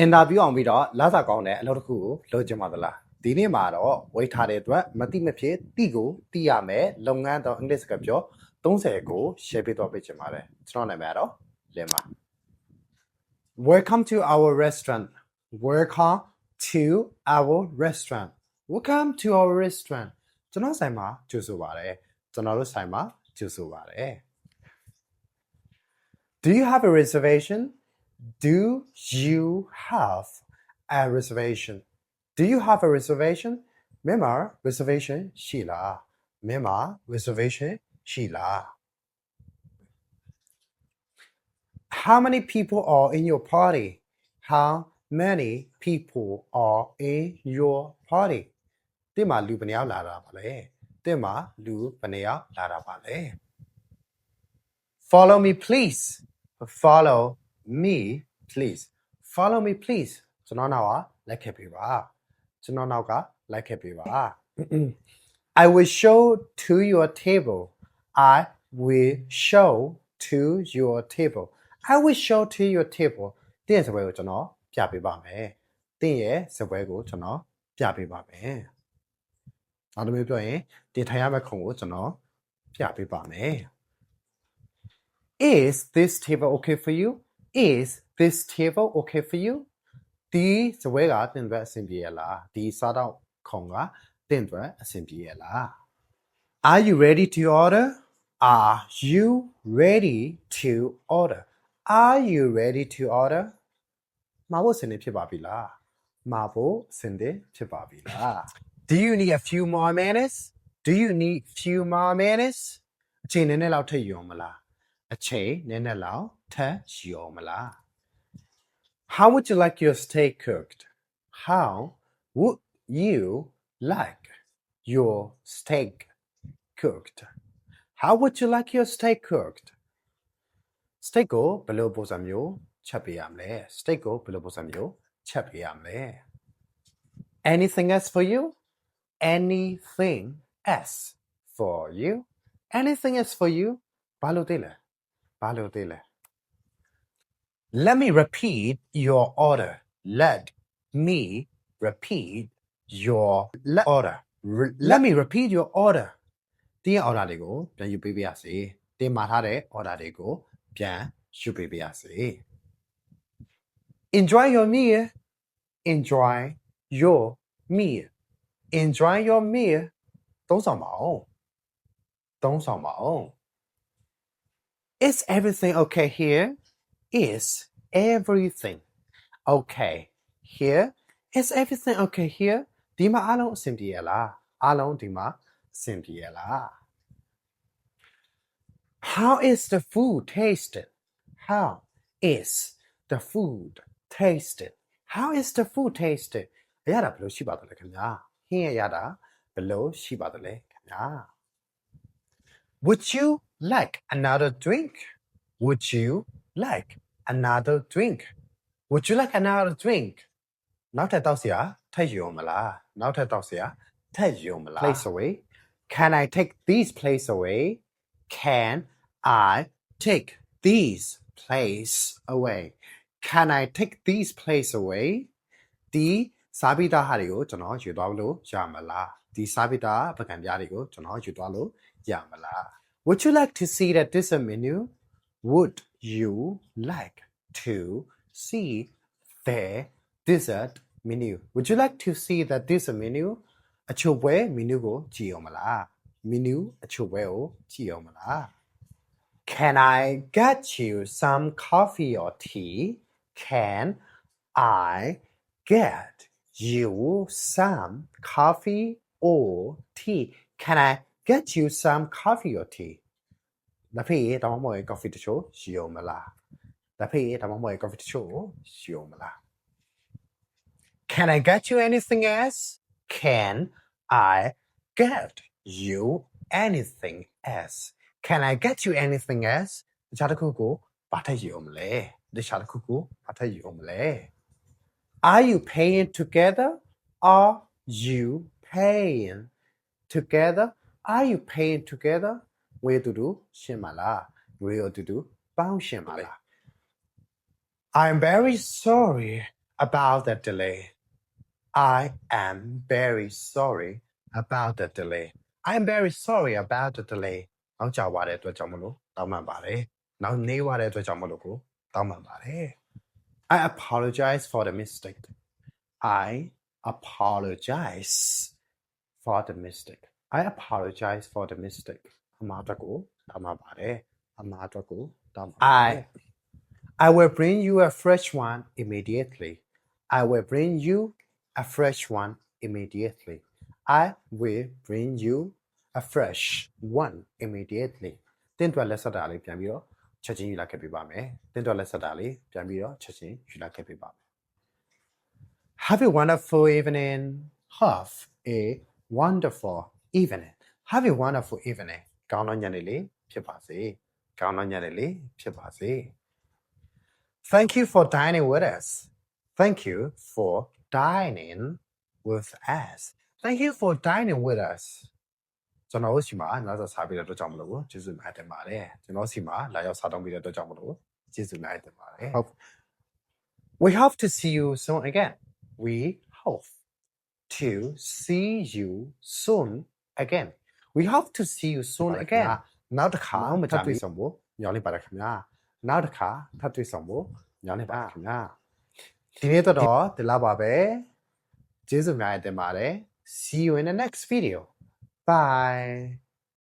interview အောင်ပြီးတော့လာစားကောင်းတဲ့အလုပ်တစ်ခုကိုလုပ်ကြမှာသလားဒီနေ့မှာတော့ဝေးထားတဲ့အတွက်မတိမဖြစ်တိကိုတိရမယ်လုပ်ငန်းတော့အင်္ဂလိပ်စကားပြော30ကို share ပေးတော့ပေးချင်ပါတယ်ကျွန်တော်နာမည်ကတော့လင်ပါ Welcome to our restaurant Welcome to our restaurant Welcome to our restaurant ကျွန်တော်ဆိုင်မှာကြိုဆိုပါတယ်ကျွန်တော်တို့ဆိုင်မှာကြိုဆိုပါတယ် Do you have a reservation? Do you have a reservation? Do you have a reservation? မြန်မာ reservation ရှိလားမြန်မာ reservation ရှိလား How many people are in your party? How many people are in your party? တင်မှာလူဘယ်နှယောက်လာတာပါလဲတင်မှာလူဘယ်နှယောက်လာတာပါလဲ Follow me please. Follow me please. Follow me please. ကျွန်တော်နောက်ကလိုက်ခဲ့ပေးပါကျွန်တော်နောက်ကလိုက်ခဲ့ပေးပါ I will show to your table. I will show to your table. I will show to your table. တင်းရဲ့စပွဲကိုကျွန်တော်ပြပေးပါမယ်တင်းရဲ့စပွဲကိုကျွန်တော်ပြပေးပါမယ်နောက်တစ်မျိုးပြောရင်တင်ထိုင်ရမယ့်ခုံကိုကျွန်တော်ပြပေးပါမယ် Is this table okay for you? Is this table okay for you? ဒီစပွဲကတင်အတွက်အဆင်ပြေရလားဒီစားတော့ခုံကတင်အတွက်အဆင်ပြေရလား Are you ready to order? Are you ready to order? Are you ready to order? မှာဖို့စင်နေဖြစ်ပါပြီလားမှာဖို့စင်နေဖြစ်ပါပြီလား Do you need a few more minutes? Do you need few more minutes? အချိန်နည်းနည်းလောက်ထည့်ယူမလားအချိန်နည်းနည်းလောက်ထည့်ယူမလား How would you like your steak cooked? How would you like your steak cooked? How would you like your steak cooked? Steak ကိုဘယ်လိုပုံစံမျိုးချက်ပေးရမလဲ Steak ကိုဘယ်လိုပုံစံမျိုးချက်ပေးရမလဲ Anything else for you? Anything else for you? Anything else for you? ဘာလို့သေးလဲဘာလို့သေးလဲ Let me repeat your order. Let me repeat your order. Let me repeat your order. တင်းရဲ့ order တွေကိုပြန်ယူပေးပါရစေတင်းမှာထားတဲ့ order တွေကိုပြန်ယူပေးပါရစေ Enjoy your meal. Enjoy your meal. Enjoy your meal. သုံးဆောင်ပါအောင်သုံးဆောင်ပါအောင် Is everything okay here? Is everything okay here? Is everything okay here? ဒီမှာအားလုံးအဆင်ပြေရလားအားလုံးဒီမှာအဆင်ပြေရလား How is the food tasted? How is the food tasted? How is the food tasted? အရတာဘယ်လိုရှိပါသလဲခင်ဗျာဟင်းရတာဘယ်လိုရှိပါသလဲခင်ဗျာ Would you like another drink? Would you like another drink? Would you like another drink? နောက်ထပ်တောက်စရာထည့်ယူမလားနောက်ထပ်တောက်စရာထည့်ယူမလား Place away. Can I take these place away? Can I take these place away? Can I take these place away? ဒီစားပြီးသားဟာတွေကိုကျွန်တော်ယူသွားလို့ရမလားဒီစားပြီးသားပကံပြားတွေကိုကျွန်တော်ယူသွားလို့ရမလား Would you like to see the dessert menu? Would you like to see the dessert menu? Would you like to see the dessert menu? အချိုပွဲ menu ကိုကြည့်အောင်မလား menu အချိုပွဲကိုကြည့်အောင်မလား Can I get you some coffee or tea? Can I get you some coffee or tea? Can I get you some coffee or tea? ဒါဖေးတောင်းမွေ coffee တချို့ရှိအောင်မလားဒါဖေးတောင်းမွေ coffee တချို့ရှိအောင်မလား Can I get you anything else? Can I get you anything else? Can I get you anything else? တခြားတစ်ခုကိုဘာထည့်ယူအောင်မလဲတခြားတစ်ခုကိုဘာထည့်ယူအောင်မလဲ Are you paying together? Are you paying together? Are you paying together? ငွေတူတူရှင်းမလားငွေတူတူပေါင်းရှင်းမလား I'm very sorry. about the delay. I am very sorry about the delay. I am very sorry about the delay. နောက်ကြပါတဲ့အတွက်ကြောင့်မလို့တောင်းပန်ပါတယ်။နောက်နေပါတဲ့အတွက်ကြောင့်မလို့ကိုတောင်းပန်ပါတယ်။ I apologize for the mistake. I apologize for the mistake. I apologize for the mistake. အမှားအတွက်ကိုတောင်းပန်ပါတယ်။အမှားအတွက်ကိုတောင်းပန်ပါတယ်။ I will bring you a fresh one immediately. I will bring you a fresh one immediately. I will bring you a fresh one immediately. တင်းတွက်လက်ဆက်တာလေးပြန်ပြီးတော့ချက်ချင်းယူလိုက်ခဲ့ပြပါမယ်။တင်းတွက်လက်ဆက်တာလေးပြန်ပြီးတော့ချက်ချင်းယူလိုက်ခဲ့ပြပါမယ်။ Have a wonderful evening. Have a wonderful evening. Have a wonderful evening. ကောင်းသောညနေလေးဖြစ်ပါစေ။ကောင်းသောညနေလေးဖြစ်ပါစေ။ Thank you for dining with us. Thank you for dining with us. Thank you for dining with us. ကျွန်တော်တို့ရှိမှာနောက်ဆက်စားပြီးတဲ့အတွက်ကြောင့်မလို့ကျေးဇူးများတင်ပါတယ်ကျွန်တော်ရှိမှာလာရောက်စားတောင်းပြီးတဲ့အတွက်ကြောင့်မလို့ကျေးဇူးများတင်ပါတယ်ဟုတ် We hope to see you soon again. We hope to see you soon again. We hope to see you soon again. နောက်တစ်ခါမကြတွေ့ဆုံဖို့ညောင်းနေပါတယ်ခင်ဗျာနောက်တစ်ခါထပ်တွေ့ဆုံဖို့ညောင်းနေပါခင်ဗျာဒီနေ့တော့ဒီလောက်ပါပဲကျေးဇူးများတင်ပါတယ် See you in the next video. Bye.